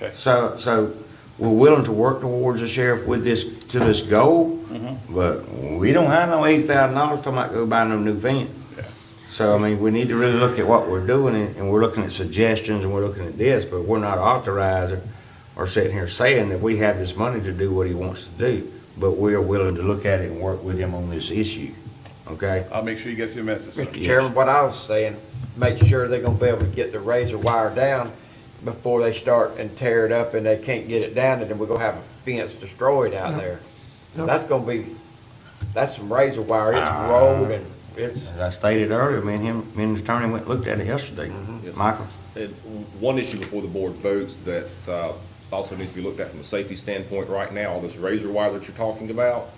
Okay. So we're willing to work towards the sheriff with to this goal, but we don't have no $80,000 talking about go buy no new fence. Yeah. So, I mean, we need to really look at what we're doing, and we're looking at suggestions, and we're looking at this, but we're not authorizing or sitting here saying that we have this money to do what he wants to do, but we are willing to look at it and work with him on this issue, okay? I'll make sure he gets your message. sir. Mr. Chairman, what I was saying, make sure they're gonna be able to get the razor wire down before they start and tear it up and they can't get it down, and then we're gonna have a fence destroyed out there. That's some razor wire, it's rolled and it's, As I stated earlier, me and the attorney went and looked at it yesterday. Yes. Michael? And one issue before the board votes that also needs to be looked at from a safety standpoint right now, all this razor wire that you're talking about,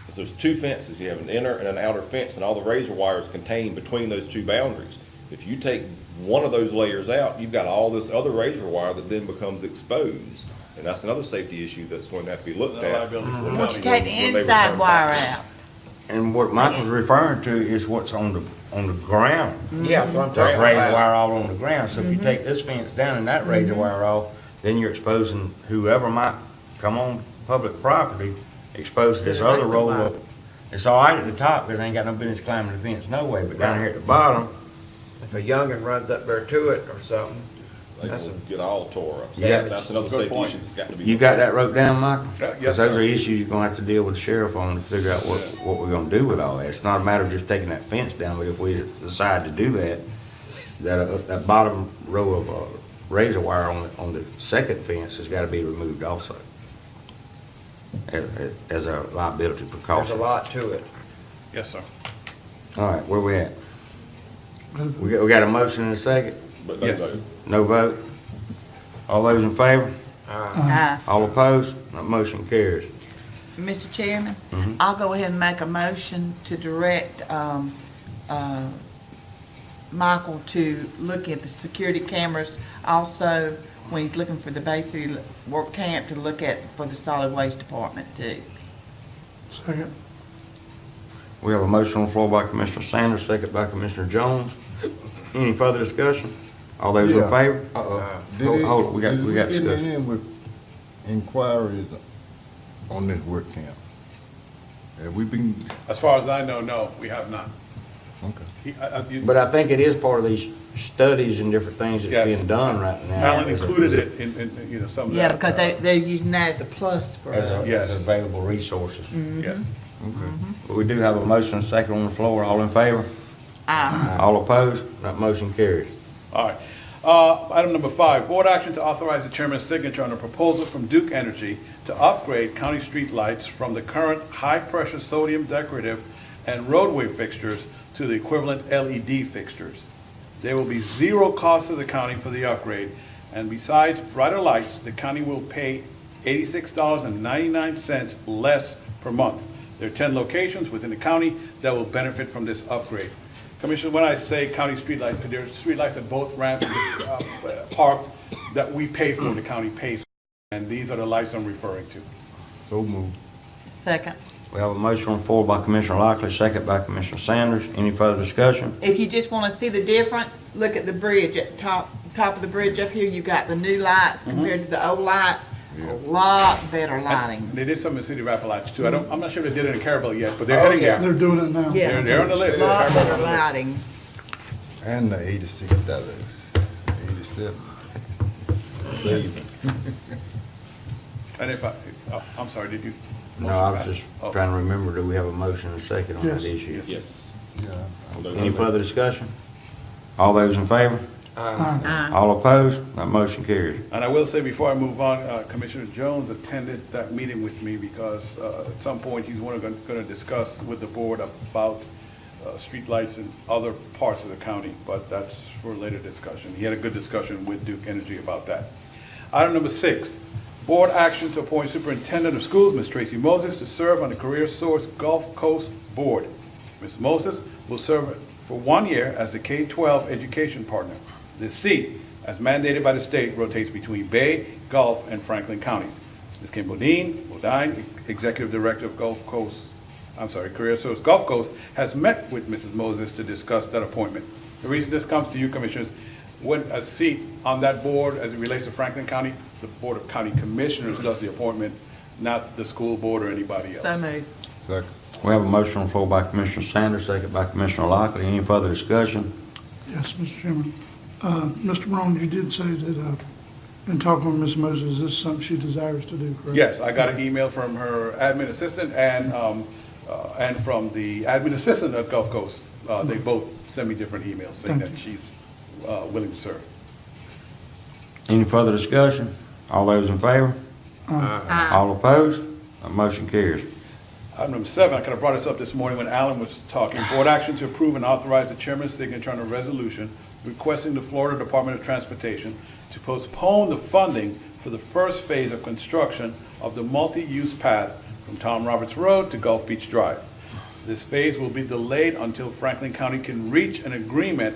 is there's two fences. You have an inner and an outer fence, and all the razor wire is contained between those two boundaries. If you take one of those layers out, you've got all this other razor wire that then becomes exposed. And that's another safety issue that's going to have to be looked at. Liability. when Once you they take the return inside back. wire out. And what Michael's referring to is what's on the ground. yeah, that's what I'm There's talking razor about. wire all on the ground, so if you take this fence down and that razor wire off, then you're exposing whoever might come on public property, exposed to this other roll up. It's all right at the top, because they ain't got no business climbing the fence no way, but down here at the bottom, If a youngin' runs up there to it or something, They That's can get all tore up. So Yeah. that's another Good safety point. issue that's got to be. you got that wrote down, Michael? Yes, Because those sir. are issues you're gonna have to deal with the sheriff on to figure out what we're gonna do with all that. It's not a matter of just taking that fence down, but if we decide to do that, that bottom row of razor wire on the second fence has gotta be removed also. As a liability there's a precaution. lot to it. Yes, sir. All right, where we at? We got a motion and a second? But no Yes. vote. No vote? All those in favor? Uh, All opposed? That motion carries. Mr. Chairman, Mhm. I'll go ahead and make a motion to direct Michael to look at the security cameras. Also, when he's looking for the Bay City work camp, to look at for the solid waste department too. Second. We have a motion on the floor by Commissioner Sanders, second by Commissioner Jones. Any further discussion? All those in Yeah. favor? Did Hold it, we got Did we get discussion. in with inquiries on this work camp? Have we been, As far as I know, no, we have not. okay. But I think it is part of these studies and different things Yes. that's being done right now. Alan included it in, some of that. Yeah, because they're using that as a plus for As us. Yes. available resources. Yes. But we do have a motion and a second on the floor. All in favor? All opposed? That motion carries. All right. Item number 5, board action to authorize the chairman's signature on a proposal from Duke Energy to upgrade county street lights from the current high-pressure sodium decorative and roadway fixtures to the equivalent LED fixtures. There will be zero cost to the county for the upgrade, and besides brighter lights, the county will pay $86.99 less per month. There are 10 locations within the county that will benefit from this upgrade. Commissioner, when I say county streetlights, there are streetlights at both ramps, parks that we pay for, the county pays for, and these are the lights I'm referring to. So moved. Second. We have a motion on the floor by Commissioner Lockley, second by Commissioner Sanders. Any further discussion? If you just want to see the difference, look at the bridge at the top of the bridge up here. You got the new lights compared to the old lights. A lot better lighting. They did some in the city of Appalachia too. I'm not sure if they did it in Carabel yet, but they're heading there. They're doing it now. Yeah. They're on the list. A lot Carabel's better on the list. lighting. And the $86, 87. Saving. And I'm sorry, did you? No, I was just Oh. trying to remember, do we have a motion and a second on that Yes. issue? Yes. Yeah. Any further discussion? All those in favor? All opposed? That motion carries. And I will say before I move on, Commissioner Jones attended that meeting with me because at some point he's going to discuss with the board about streetlights in other parts of the county, but that's for later discussion. He had a good discussion with Duke Energy about that. Item number 6, board action to appoint superintendent of schools, Ms. Tracy Moses, to serve on the Career Source Gulf Coast Board. Ms. Moses will serve for 1 year as the K-12 education partner. This seat, as mandated by the state, rotates between Bay, Gulf, and Franklin counties. Ms. Kim Bodine, Executive Director of Career Source Gulf Coast, has met with Mrs. Moses to discuss that appointment. The reason this comes to you, Commissioners, win a seat on that board as it relates to Franklin County. The Board of County Commissioners does the appointment, not the school board or anybody else. So moved. Second. We have a motion on the floor by Commissioner Sanders, second by Commissioner Lockley. Any further discussion? Yes, Mr. Chairman. Mr. Brown, you did say that, in talking with Ms. Moses, this is something she desires to do, correct? Yes, I got an email from her admin assistant and from the admin assistant at Gulf Coast. They both sent me different emails saying that Thank she's willing to serve. Any further discussion? All those in favor? Aye. All opposed? That motion carries. Item number 7, I could have brought this up this morning when Alan was talking. Board action to approve and authorize the chairman's signature on a resolution requesting the Florida Department of Transportation to postpone the funding for the first phase of construction of the multi-use path from Tom Roberts Road to Gulf Beach Drive. This phase will be delayed until Franklin County can reach an agreement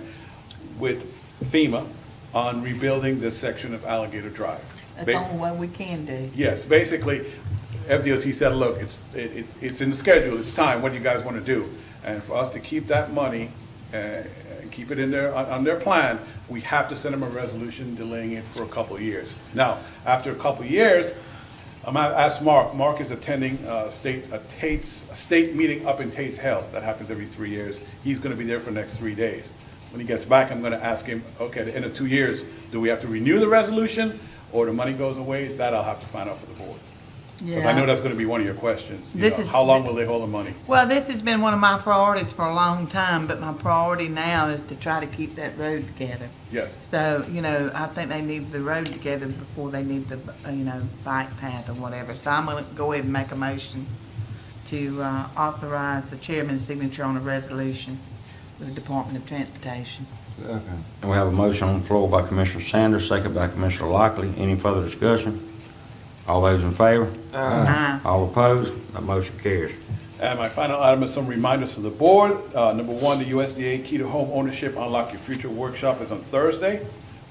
with FEMA on rebuilding this section of Alligator Drive. That's the only way we can do. Yes, basically, FDOT said, look, it's in the schedule, it's time, what do you guys want to do? And for us to keep that money, and keep it in their, on their plan, we have to send them a resolution delaying it for a couple of years. Now, after a couple of years, I'm gonna ask Mark. Mark is attending a state meeting up in Tate's Hell. That happens every 3 years. He's gonna be there for the next 3 days. When he gets back, I'm gonna ask him, okay, at the end of 2 years, do we have to renew the resolution, or the money goes away? That I'll have to find out for the board. Because I know that's gonna be one of your questions. You This know, is- how long will they hold the money? Well, this has been one of my priorities for a long time, but my priority now is to try to keep that road together. Yes. So, you know, I think they need the road together before they need the, bike path or whatever. So I'm gonna go ahead and make a motion to authorize the chairman's signature on a resolution with the Department of Transportation. Second. And we have a motion on the floor by Commissioner Sanders, second by Commissioner Lockley. Any further discussion? All those in favor? Aye. All opposed? That motion carries. And my final item is some reminders for the board. Number 1, the USDA Key to Home Ownership Unlock Your Future workshop is on Thursday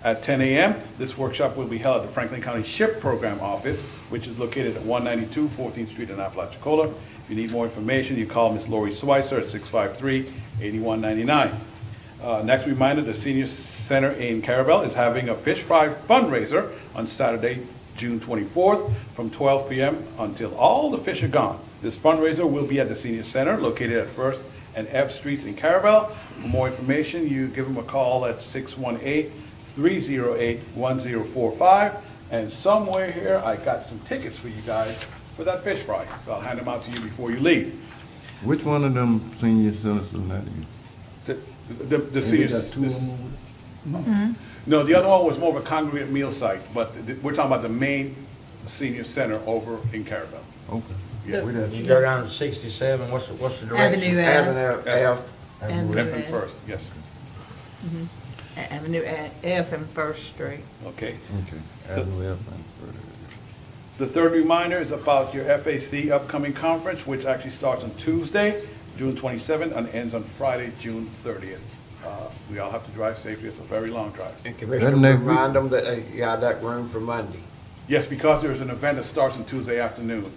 at 10 a.m. This workshop will be held at the Franklin County SHIP Program Office, which is located at 192 14th Street in Apalachicola. If you need more information, you call Ms. Lori Schweitzer at 653-8199. Next reminder, the Senior Center in Carabel is having a fish fry fundraiser on Saturday, June 24th, from 12 p.m. until all the fish are gone. This fundraiser will be at the Senior Center, located at 1st and F Streets in Carabel. For more information, you give them a call at 618-308-1045. And somewhere here, I got some tickets for you guys for that fish fry, so I'll hand them out to you before you leave. Which one of them senior citizens that you? The senior. No, the other one was more of a congregate meal site, but we're talking about the main senior center over in Carabel. Okay. Yeah. You go down to 67, what's the direction? Avenue Avenue F. Avenue F and F. First, yes, Avenue F and First Street. okay. Okay. Avenue F and further. The third reminder is about your FAC upcoming conference, which actually starts on Tuesday, June 27th, and ends on Friday, June 30th. We all have to drive safely, it's a very long drive. And Commissioner, next week? remind them that they got that room for Monday. Yes, because there's an event that starts on Tuesday afternoon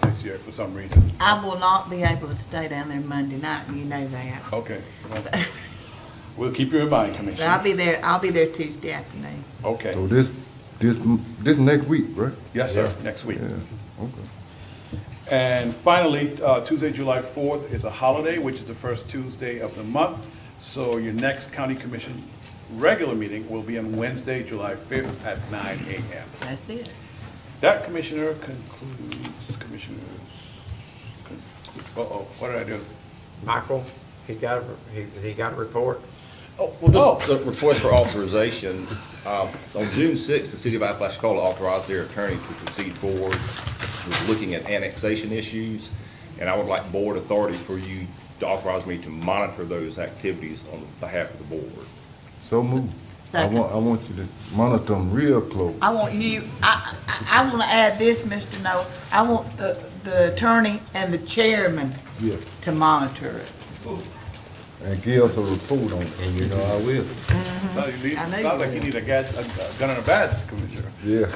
this year for some reason. I will not be able to stay down there Monday night, and you know that. Okay. Well, we'll keep you in mind, But I'll Commissioner. be there Tuesday afternoon. Okay. So this next week, right? Yes, sir, next week. Yeah, okay. And finally, Tuesday, July 4th is a holiday, which is the first Tuesday of the month. So your next county commission regular meeting will be on Wednesday, July 5th at 9 a.m. That's it. That, Commissioner, concludes, Commissioners. What did I do? Michael, he got a report? Oh, well, just the request for authorization. On June 6th, the city of Apalachicola authorized their attorney to proceed forward with looking at annexation issues, and I would like board authority for you to authorize me to monitor those activities on behalf of the board. So move. I Second. want you to monitor them real close. I want you, I want to add this, Mr. Noel. I want the attorney and the chairman Yeah. to monitor it. And give us a report on it. And you know I will. Sounds I know you like you will. need a gun and a badge, Commissioner. Yeah.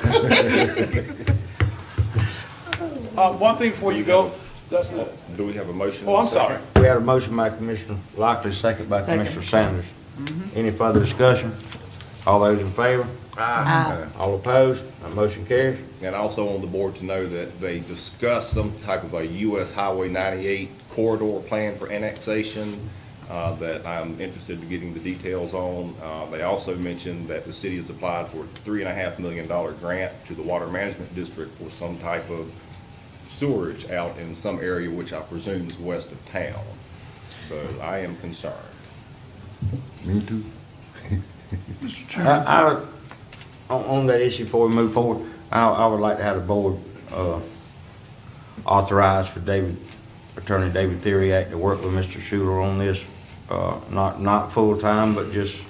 One thing before you go, that's it. Do we have a motion? Oh, I'm and a second? sorry. We had a motion by Commissioner Lockley, second by Second. Commissioner Sanders. Any further discussion? All those in favor? Aye. All opposed? That motion carries. And also on the board to know that they discussed some type of a US Highway 98 corridor plan for annexation that I'm interested in getting the details on. They also mentioned that the city has applied for a $3.5 million grant to the Water Management District for some type of sewerage out in some area which I presume is west of town. So I am concerned. Me too. Mr. Chairman, On that issue, before we move forward, I would like to have the board authorize for Attorney David Theriak to work with Mr. Schuler on this, not full-time, but just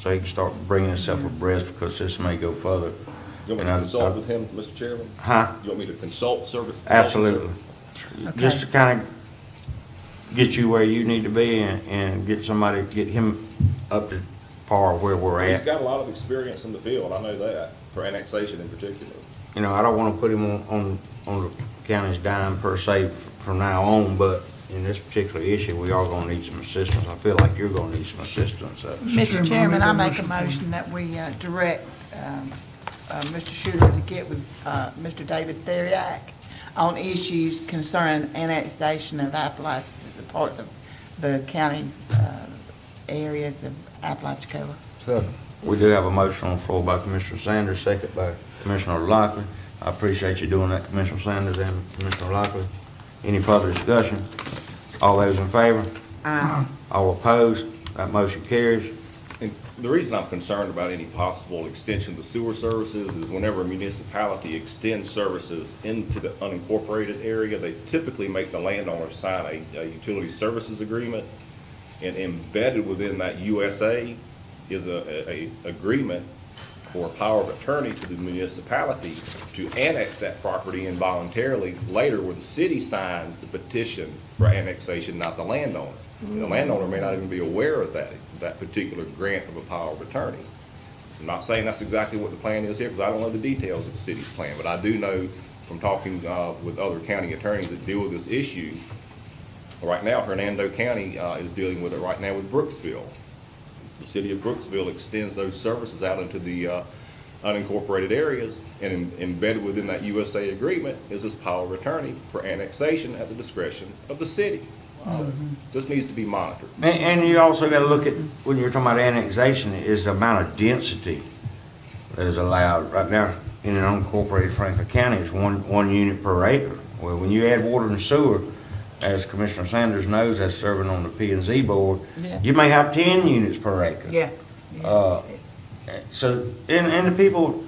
so he can start bringing himself abreast, because this may go further. You want me to consult with him, Mr. Chairman? Huh? You want me to consult service? Absolutely. Okay. Just to kind of get you where you need to be and get him up to par where we're He's at. got a lot of experience in the field, I know that, for annexation in particular. You know, I don't want to put him on the county's dime per se from now on, but in this particular issue, we are going to need some assistance. I feel like you're going to need some assistance. Mr. Chairman, I make a motion that we direct Mr. Schuler to get with Mr. David Theriak on issues concerning annexation of Appalachia, the parts of the county areas of Apalachicola. Second. We do have a motion on the floor by Commissioner Sanders, second by Commissioner Lockley. I appreciate you doing that, Commissioner Sanders and Commissioner Lockley. Any further discussion? All those in favor? Aye. All opposed? That motion carries. And the reason I'm concerned about any possible extension of the sewer services is whenever a municipality extends services into the unincorporated area, they typically make the landowner sign a utility services agreement. And embedded within that USA is a agreement for a power of attorney to the municipality to annex that property involuntarily later, where the city signs the petition for annexation, not the landowner. And the landowner may not even be aware of that particular grant of a power of attorney. I'm not saying that's exactly what the plan is here, because I don't know the details of the city's plan, but I do know from talking with other county attorneys that deal with this issue. Right now, Hernando County is dealing with it right now with Brooksville. The city of Brooksville extends those services out into the unincorporated areas, and embedded within that USA agreement is this power of attorney for annexation at the discretion of the city. So this needs to be monitored. And you also got to look at, when you're talking about annexation, is the amount of density that is allowed. Right now, in an unincorporated Franklin County, it's one unit per acre. Well, when you add water and sewer, as Commissioner Sanders knows, that's serving on the P&Z board, Yeah. you may have 10 units per acre. Yeah. So, and the people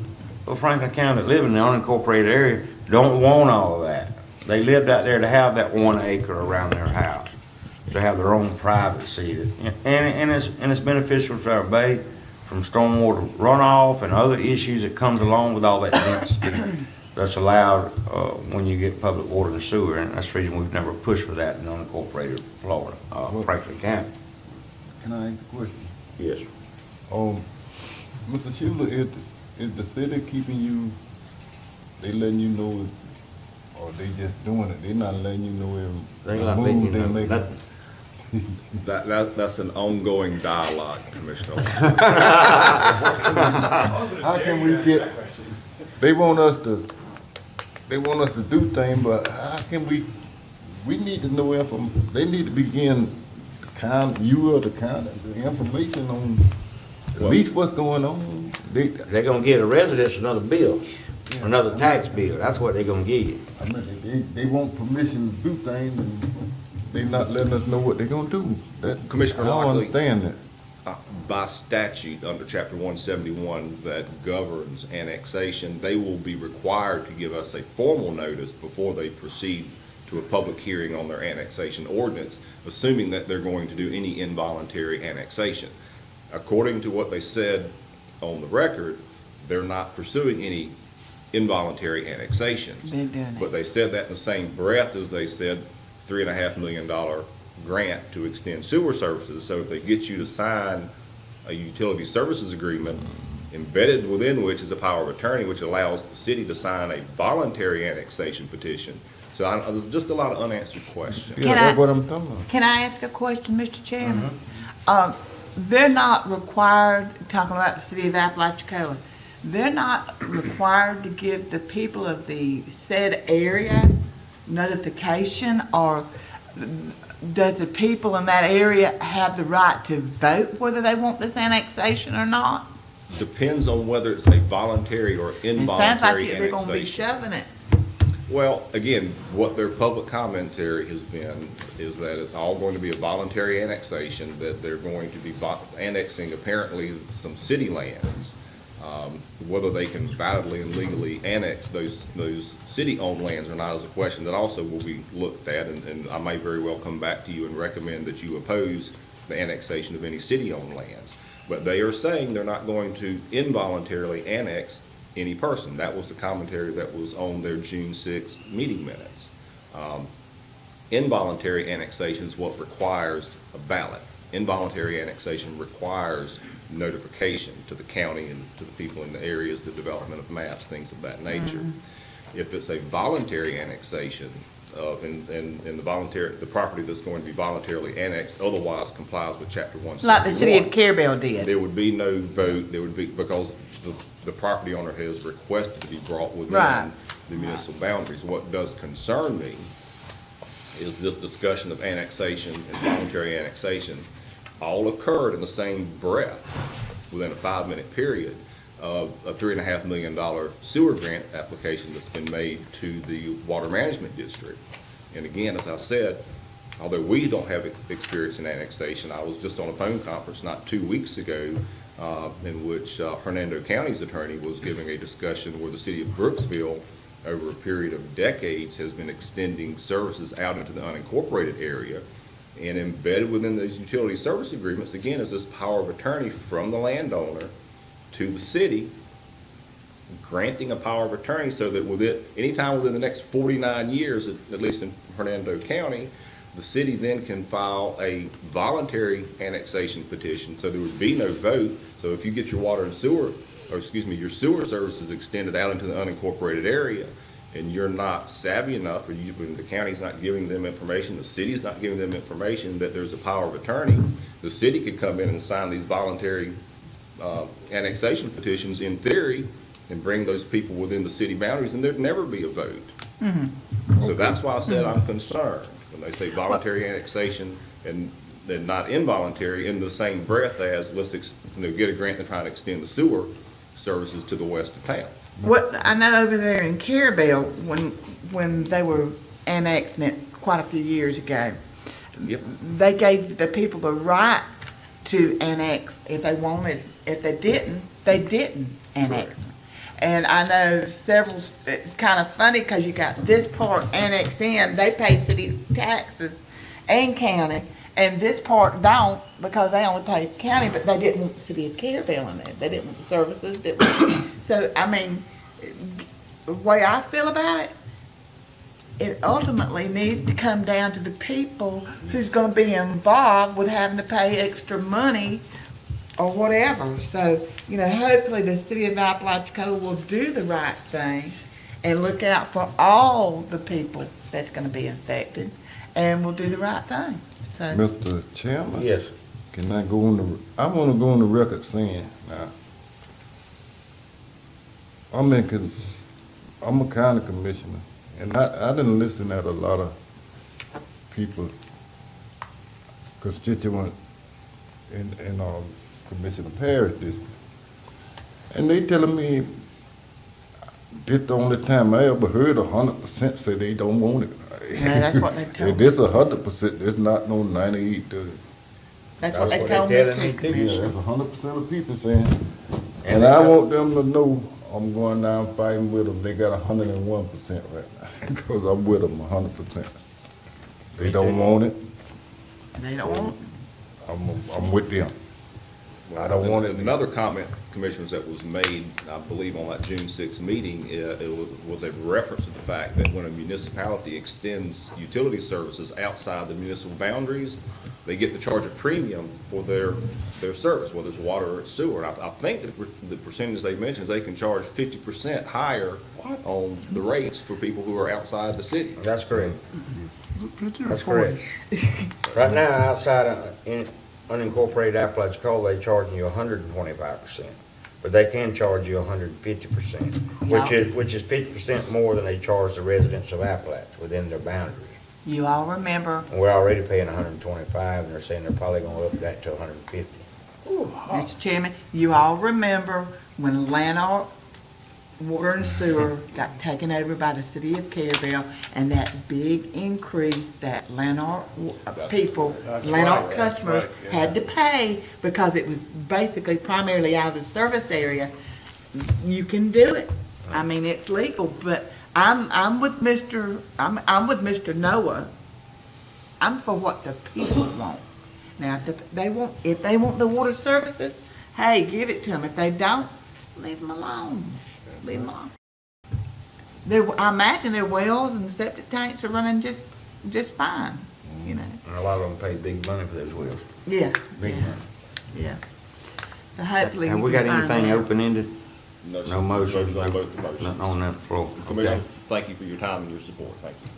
of Franklin County that live in the unincorporated area don't want all of that. They lived out there to have that 1 acre around their house, to have their own privacy. And it's beneficial to our bay from stormwater runoff and other issues that comes along with all that density that's allowed when you get public water and sewer. And that's the reason we've never pushed for that in unincorporated Florida, Franklin County. Can I ask a question? Yes. Mr. Schuler, is the city keeping you, they letting you know, or they just doing it? They not letting you know They every not letting move you they know make? nothing. That's an ongoing dialogue, Commissioner. How can we get, they want us to do things, but how can we need to know they need to begin the information on at least what's going on. They're gonna give the residents another bill, another tax bill. That's what they're gonna give you. I mean, they want permission to do things, and they not letting us know what they're gonna do. Commissioner I don't Lockley. understand that. By statute, under Chapter 171 that governs annexation, they will be required to give us a formal notice before they proceed to a public hearing on their annexation ordinance, assuming that they're going to do any involuntary annexation. According to what they said on the record, they're not pursuing any involuntary annexations. They're doing it. But they said that in the same breath as they said $3.5 million grant to extend sewer services. So if they get you to sign a utility services agreement, embedded within which is a power of attorney, which allows the city to sign a voluntary annexation petition. So there's just a lot of unanswered questions. Yeah, Can that's I- what I'm talking about. Can I ask a question, Mr. Chairman? they're not required, talking about the city of Apalachicola, they're not required to give the people of the said area notification, or does the people in that area have the right to vote whether they want this annexation or not? Depends on whether it's a voluntary or It sounds involuntary like they're gonna be annexation. shoving it. Well, again, what their public commentary has been is that it's all going to be a voluntary annexation, that they're going to be annexing apparently some city lands. Whether they can validly and legally annex those city-owned lands or not is a question that also will be looked at, and I may very well come back to you and recommend that you oppose the annexation of any city-owned lands. But they are saying they're not going to involuntarily annex any person. That was the commentary that was on their June 6th meeting minutes. Involuntary annexation is what requires a ballot. Involuntary annexation requires notification to the county and to the people in the areas, the development of maps, things of that nature. If it's a voluntary annexation of, and the property that's going to be voluntarily annexed otherwise complies with chapter 171. Like the city of Carabel did. There would be no vote, there would be, because the property owner has requested to be brought within Right. the municipal boundaries. What does concern me is this discussion of annexation and voluntary annexation all occurred in the same breath within a 5-minute period of a $3.5 million sewer grant application that's been made to the Water Management District. And again, as I said, although we don't have experience in annexation, I was just on a phone conference not 2 weeks ago in which Hernando County's attorney was giving a discussion where the city of Brooksville, over a period of decades, has been extending services out into the unincorporated area. And embedded within those utility service agreements, again, is this power of attorney from the landowner to the city, granting a power of attorney so that anytime within the next 49 years, at least in Hernando County, the city then can file a voluntary annexation petition, so there would be no vote. So if you get your water and sewer, or excuse me, your sewer services extended out into the unincorporated area, and you're not savvy enough, or the county's not giving them information, the city's not giving them information that there's a power of attorney, the city could come in and sign these voluntary annexation petitions in theory and bring those people within the city boundaries, and there'd never be a vote. So that's why I said I'm concerned when they say voluntary annexation and then not involuntary in the same breath as let's get a grant to try and extend the sewer services to the west of town. What, I know over there in Carabel, when they were annexing it quite a few years ago, Yep. they gave the people the right to annex if they wanted. If they didn't, they didn't annex. Correct. And I know several, it's kind of funny because you got this part annexed in, they pay city taxes and county, and this part don't because they only pay county, but they didn't want the city of Carabel in there. They didn't want the services. So, I mean, the way I feel about it, it ultimately needs to come down to the people who's gonna be involved with having to pay extra money or whatever. So, hopefully the city of Apalachicola will do the right thing and look out for all the people that's gonna be affected, and will do the right thing. So, Mr. Chairman? Yes. Can I go on I wanna go on the record saying, now, I'm a county commissioner, and I didn't listen at a lot of people, constituent in Commissioner Parrish district. And they telling me, this the only time I ever heard 100% say they don't want it. Yeah, that's what they told And me. this 100%, it's not no 98, 30. that's what they That's told what me they too, telling me too, Commissioner. That's 100% of people saying. And I want them to know I'm going down fighting with them. They got 101% right now, because I'm with them 100%. They don't want it, They don't want, I'm with them. I don't want it. Another comment, Commissioners, that was made, I believe, on that June 6th meeting, it was a reference to the fact that when a municipality extends utility services outside the municipal boundaries, they get to charge a premium for their service, whether it's water or it's sewer. And I think that the percentage they mentioned is they can charge 50% higher on the rates for people who are outside the city. That's correct. 50 or That's 40? correct. Right now, outside of, unincorporated Apalachicola, they charging you 125%. But they can charge you 150%, which is 50% more than they charge the residents of Appalachia within their boundaries. You all remember, And we're already paying 125, and they're saying they're probably gonna up that to 150. Mr. Chairman, you all remember when Lanark Water and Sewer got taken over by the city of Caryville, and that big increase that Lanark people, That's Lanark right, that's customers right, yeah. had to pay because it was basically primarily out of the service area. You can do it. I mean, it's legal, but I'm with Mr. Noah. I'm for what the people want. Now, if they want the water services, hey, give it to them. If they don't, leave them alone. Leave them alone. I imagine their wells and septic tanks are running just fine, you know. And a lot of them pay big money for those wells. Yeah, Big yeah, money. yeah. So hopefully Have we got can find anything that. open-ended? No, sir. No motion, Voted on both nothing motions. on that floor. Commissioner, Okay. thank you for your time and your support. Thank you.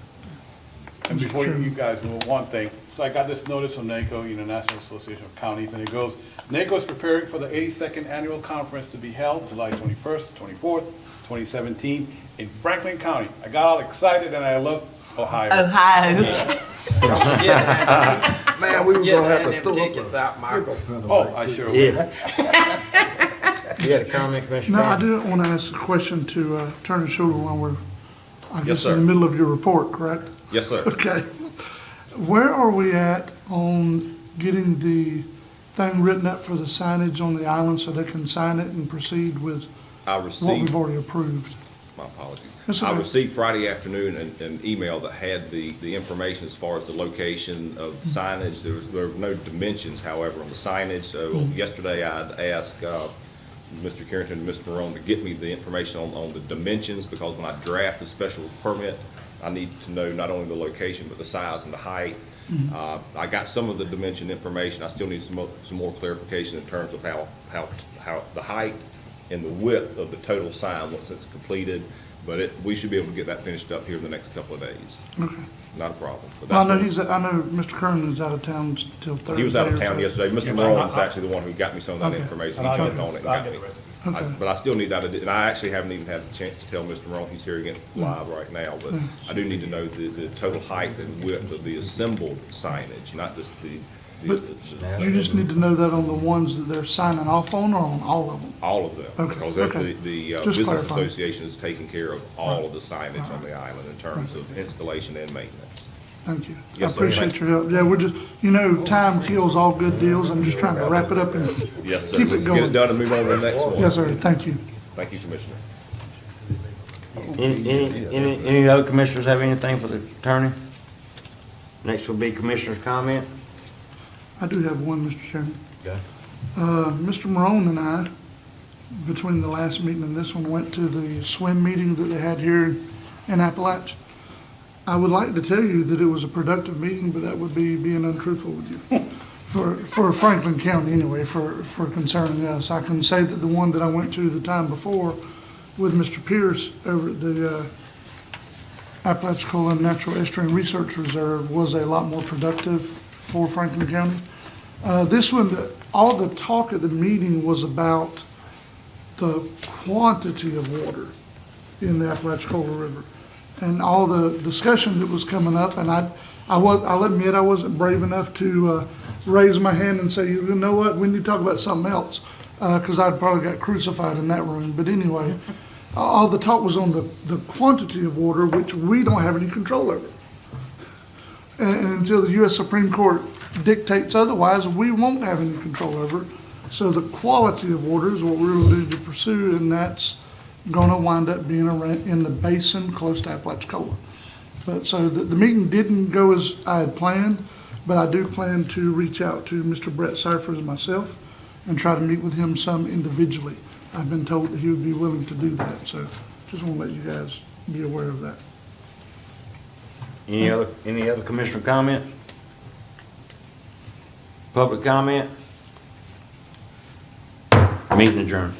And before you guys move, one thing, so I got this notice from NACO, National Association of Counties, and it goes, NACO is preparing for the 82nd Annual Conference to be held July 21st, 24th, 2017, in Franklin County. I got all excited and I love Ohio. Ohio. Man, we were Get gonna have them to throw tickets up out, Michael. Oh, I sure will. Yeah. You had a comment, Commissioner? No, I Brown? did want to ask a question to Attorney Schuler while we're, I guess, sir. in the middle of your report, correct? Yes, sir. Okay. Where are we at on getting the thing written up for the signage on the island so they can sign it and proceed with I what received, we've already approved? my apologies. That's I all right. received Friday afternoon an email that had the information as far as the location of signage. There were no dimensions, however, on the signage. So yesterday I'd asked Mr. Carrington and Mr. Morone to get me the information on the dimensions, because when I draft the special permit, I need to know not only the location, but the size and the height. I got some of the dimension information. I still need some more clarification in terms of how the height and the width of the total sign once it's completed. But we should be able to get that finished up here in the next couple of days. Okay. Not a problem. But Well, I that's know what- I know Mr. Kernan is out of town till Thursday. He was out of or town so. yesterday. Mr. Morone was actually the one who got me some of that Okay. information. And He I'll jumped get on it and I'll got get me. the recipe. Okay. But I still need that, and I actually haven't even had a chance to tell Mr. Morone, he's here again live right now, but I do need to know the total height and width of the assembled signage, not just But You just need to know that on the ones that they're signing off on, or on all of them? all of them. Okay, Because okay. the Just Business clarifying. Association is taking care of all of the signage on the island in terms of installation and maintenance. Thank you. I Yes, sir. appreciate your help. Yeah, we're just, time kills all good deals. I'm just trying to wrap it up and Yes, sir. keep it Let's get it going. done and move on to the next one. Yes, sir. Thank you. Thank you, Commissioner. Any other commissioners have anything for the attorney? Next will be commissioner's comment. I do have one, Mr. Chairman. Okay. Mr. Morone and I, between the last meeting and this one, went to the swim meeting that they had here in Appalachia. I would like to tell you that it was a productive meeting, but that would be being untruthful with you. For Franklin County anyway, for concerning us. I can say that the one that I went to the time before with Mr. Pierce over at the Apalachicola Natural Estuarine Research Reserve was a lot more productive for Franklin County. This one, all the talk at the meeting was about the quantity of water in the Apalachicola River and all the discussion that was coming up. And I'll admit I wasn't brave enough to raise my hand and say, you know what, we need to talk about something else, because I'd probably got crucified in that room. But anyway, all the talk was on the quantity of water, which we don't have any control over. And until the U.S. Supreme Court dictates otherwise, we won't have any control over it. So the quality of water is what we're going to pursue, and that's going to wind up being around in the basin close to Apalachicola. But so the meeting didn't go as I had planned, but I do plan to reach out to Mr. Brett Cyphers and myself and try to meet with him some individually. I've been told that he would be willing to do that, so just want to let you guys be aware of that. Any other commissioner comment? Public comment? Meeting adjourned.